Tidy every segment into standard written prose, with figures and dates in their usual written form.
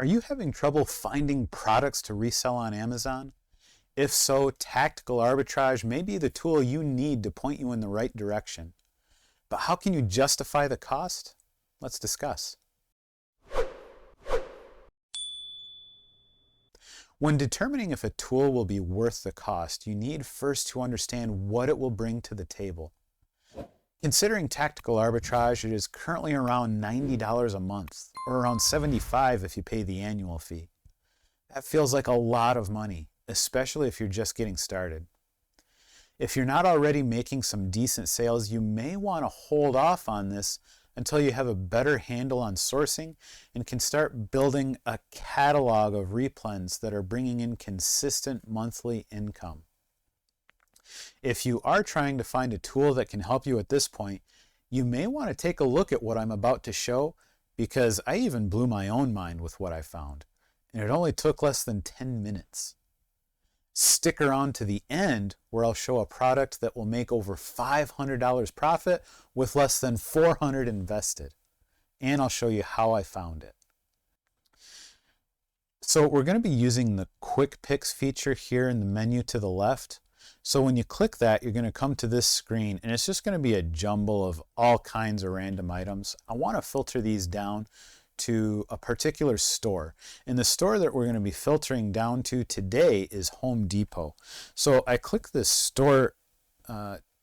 Are you having trouble finding products to resell on Amazon? If so, Tactical Arbitrage may be the tool you need to point you in the right direction. But how can you justify the cost? Let's discuss. When determining if a tool will be worth the cost, you need first to understand what it will bring to the table. Considering Tactical Arbitrage, it is currently around $90 a month, or around $75 if you pay the annual fee. That feels like a lot of money, especially if you're just getting started. If you're not already making some decent sales, you may want to hold off on this until you have a better handle on sourcing and can start building a catalog of replens that are bringing in consistent monthly income. If you are trying to find a tool that can help you at this point, you may want to take a look at what I'm about to show, because I even blew my own mind with what I found, and it only took less than 10 minutes. Stick around to the end where I'll show a product that will make over $500 profit with less than $400 invested, and I'll show you how I found it. So we're going to be using the Quick Picks feature here in the menu to the left. So when you click that, you're going to come to this screen, and it's just going to be a jumble of all kinds of random items. I want to filter these down to a particular store. And the store that we're going to be filtering down to today is Home Depot. So I click this store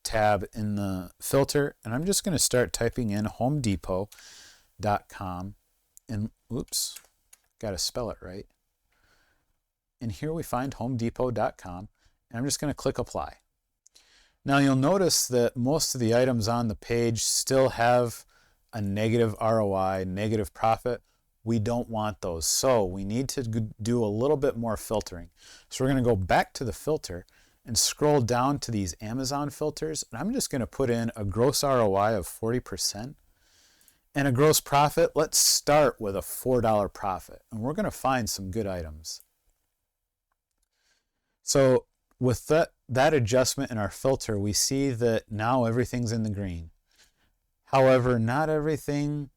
tab in the filter, and I'm just going to start typing in homedepot.com. And oops, got to spell it right. And here we find homedepot.com. And I'm just going to click apply. Now you'll notice that most of the items on the page still have a negative ROI, negative profit. We don't want those. So we need to do a little bit more filtering. So we're going to go back to the filter and scroll down to these Amazon filters. And I'm just going to put in a gross ROI of 40% and a gross profit. Let's start with a $4 profit. And we're going to find some good items. So with that adjustment in our filter, we see that now everything's in the green. However, not everything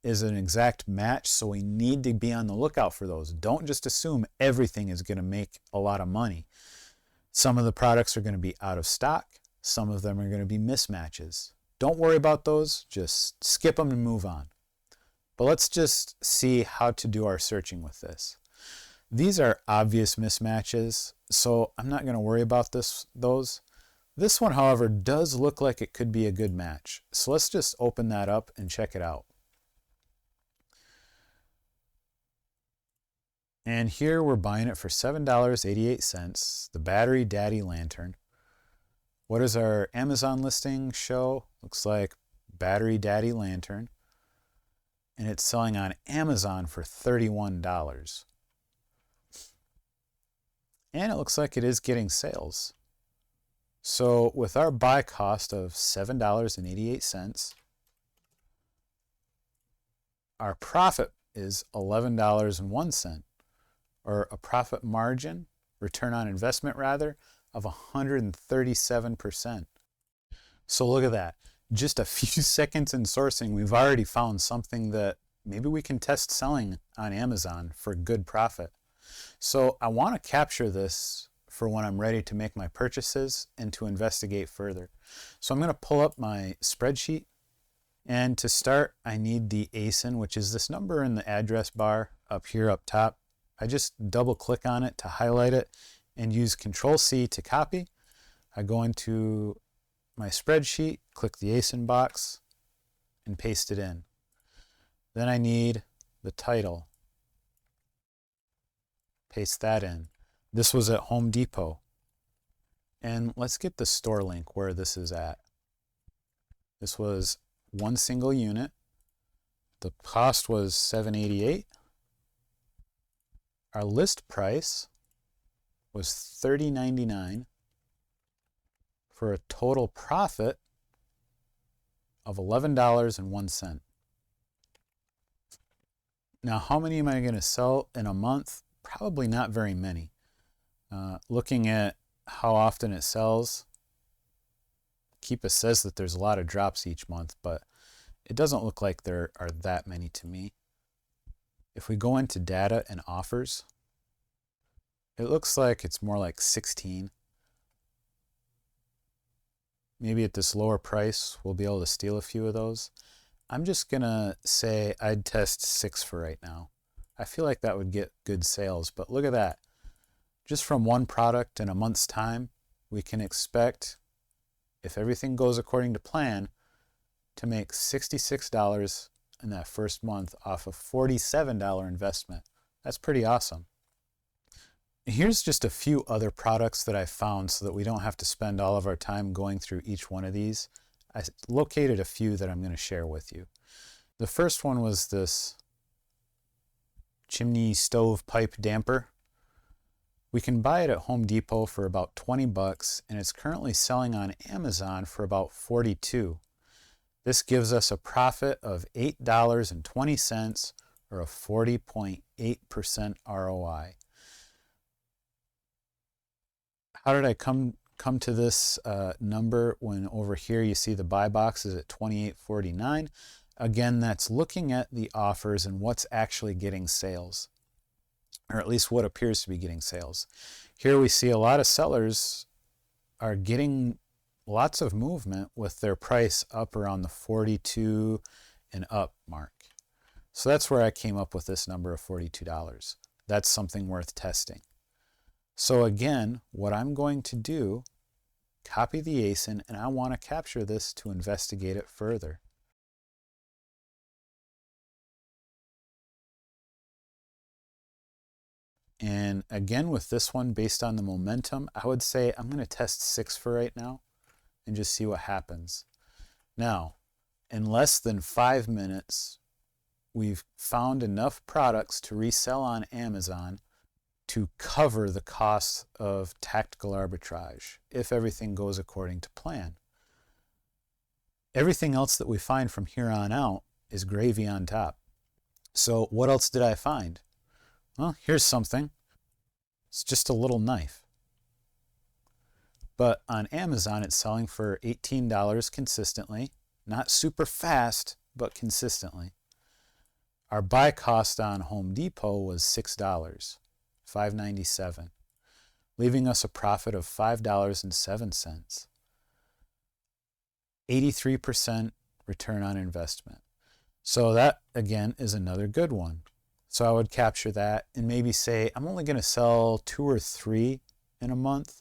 is an exact match, so we need to be on the lookout for those. Don't just assume everything is going to make a lot of money. Some of the products are going to be out of stock. Some of them are going to be mismatches. Don't worry about those. Just skip them and move on. But let's just see how to do our searching with this. These are obvious mismatches, so I'm not going to worry about those. This one, however, does look like it could be a good match. So let's just open that up and check it out. And here we're buying it for $7.88, the Battery Daddy Lantern. What does our Amazon listing show? Looks like Battery Daddy Lantern. And it's selling on Amazon for $31. And it looks like it is getting sales. So with our buy cost of $7.88, our profit is $11.01, or a profit margin, return on investment rather, of 137%. So look at that. Just a few seconds in sourcing, we've already found something that maybe we can test selling on Amazon for good profit. So I want to capture this for when I'm ready to make my purchases and to investigate further. So I'm going to pull up my spreadsheet, and to start I need the ASIN, which is this number in the address bar up here up top. I just double click on it to highlight it and use Control-C to copy. I go into my spreadsheet, click the ASIN box, and paste it in. Then I need the title. Paste that in. This was at Home Depot. And let's get the store link where this is at. This was one single unit. The cost was $7.88. Our list price was $30.99 for a total profit of $11.01. Now, how many am I going to sell in a month? Probably not very many. Looking at how often it sells, Keepa says that there's a lot of drops each month, but it doesn't look like there are that many to me. If we go into data and offers, it looks like it's more like 16. Maybe at this lower price, we'll be able to steal a few of those. I'm just gonna say I'd test 6 for right now. I feel like that would get good sales, but look at that. Just from one product in a month's time, we can expect, if everything goes according to plan, to make $66 in that first month off a $47 investment. That's pretty awesome. Here's just a few other products that I found so that we don't have to spend all of our time going through each one of these. I located a few that I'm going to share with you. The first one was this chimney stove pipe damper. We can buy it at Home Depot for about 20 bucks, and it's currently selling on Amazon for about 42. This gives us a profit of $8.20 or a 40.8% ROI. How did I come to this number when over here you see the buy box is at $28.49? Again, that's looking at the offers and what's actually getting sales, or at least what appears to be getting sales. Here we see a lot of sellers are getting lots of movement with their price up around the 42 and up mark. So that's where I came up with this number of $42. That's something worth testing. So again, what I'm going to do, copy the ASIN, and I want to capture this to investigate it further. And again, with this one, based on the momentum, I would say I'm going to test 6 for right now and just see what happens. Now, in less than 5 minutes, we've found enough products to resell on Amazon to cover the cost of tactical arbitrage if everything goes according to plan. Everything else that we find from here on out is gravy on top. So what else did I find? Well, here's something. It's just a little knife. But on Amazon, it's selling for $18 consistently. Not super fast, but consistently. Our buy cost on Home Depot was $6, $5.97, leaving us a profit of $5.07. 83% return on investment. So that, again, is another good one. So I would capture that and maybe say, I'm only going to sell 2 or 3 in a month,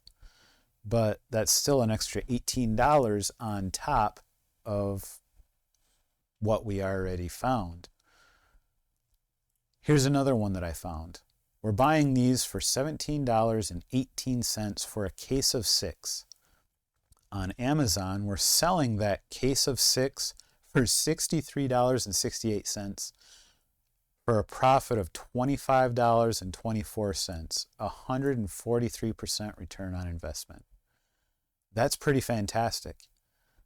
but that's still an extra $18 on top of what we already found. Here's another one that I found. We're buying these for $17.18 for a case of 6. On Amazon, we're selling that case of 6 for $63.68 for a profit of $25.24, 143% return on investment. That's pretty fantastic.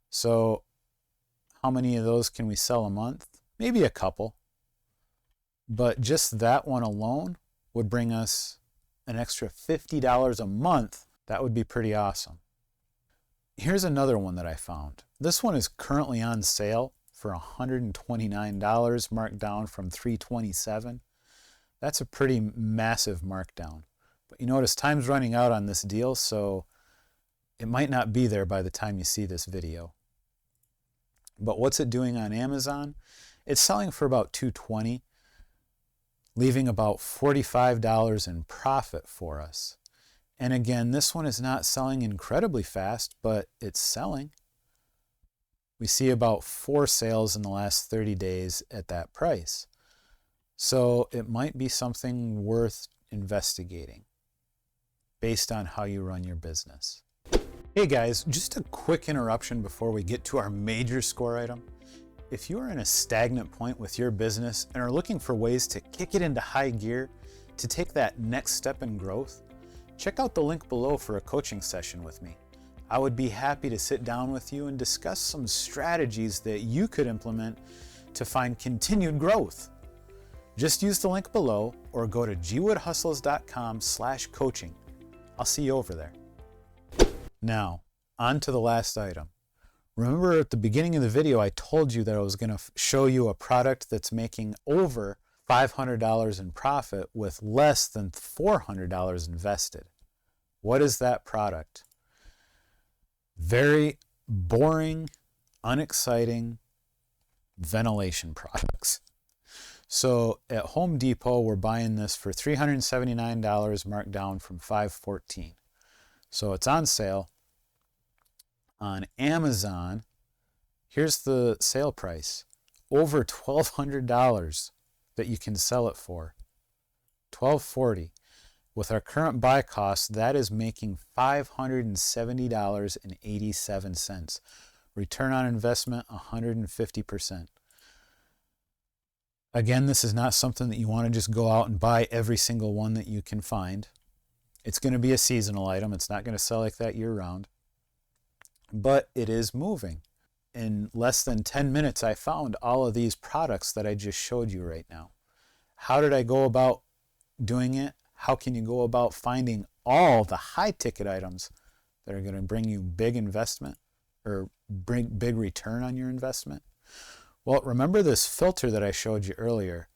So how many of those can we sell a month? Maybe a couple. But just that one alone would bring us an extra $50 a month. That would be pretty awesome. Here's another one that I found. This one is currently on sale for $129, marked down from $327. That's a pretty massive markdown. But you notice time's running out on this deal, so it might not be there by the time you see this video. But what's it doing on Amazon? It's selling for about $220, leaving about $45 in profit for us. And again, this one is not selling incredibly fast, but it's selling. We see about 4 sales in the last 30 days at that price. So it might be something worth investigating based on how you run your business. Hey guys, just a quick interruption before we get to our major score item. If you are in a stagnant point with your business and are looking for ways to kick it into high gear, to take that next step in growth, check out the link below for a coaching session with me. I would be happy to sit down with you and discuss some strategies that you could implement to find continued growth. Just use the link below or go to gwoodhustles.com/coaching. I'll see you over there. Now, on to the last item. Remember at the beginning of the video, I told you that I was going to show you a product that's making over $500 in profit with less than $400 invested. What is that product? Very boring, unexciting ventilation products. So at Home Depot, we're buying this for $379, marked down from $514. So it's on sale. On Amazon, here's the sale price. Over $1,200 that you can sell it for. $1,240. With our current buy cost, that is making $570.87. Return on investment, 150%. Again, this is not something that you want to just go out and buy every single one that you can find. It's going to be a seasonal item. It's not going to sell like that year-round. But it is moving. In less than 10 minutes, I found all of these products that I just showed you right now. How did I go about doing it? How can you go about finding all the high-ticket items that are going to bring you big investment or bring big return on your investment? Well, remember this filter that I showed you earlier.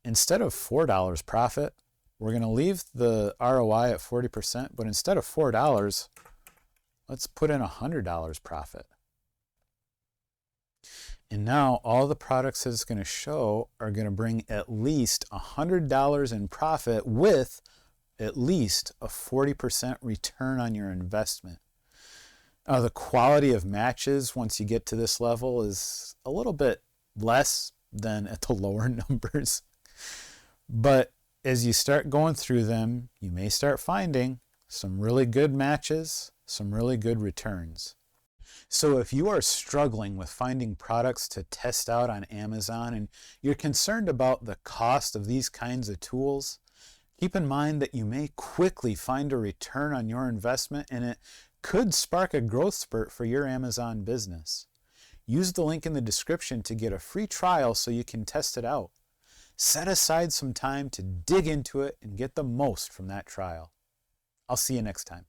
Instead of $4 profit, we're going to leave the ROI at 40%, but instead of $4, let's put in $100 profit. And now all the products that it's going to show are going to bring at least $100 in profit with at least a 40% return on your investment. The quality of matches once you get to this level is a little bit less than at the lower numbers. But as you start going through them, you may start finding some really good matches, some really good returns. So if you are struggling with finding products to test out on Amazon and you're concerned about the cost of these kinds of tools, keep in mind that you may quickly find a return on your investment and it could spark a growth spurt for your Amazon business. Use the link in the description to get a free trial so you can test it out. Set aside some time to dig into it and get the most from that trial. I'll see you next time.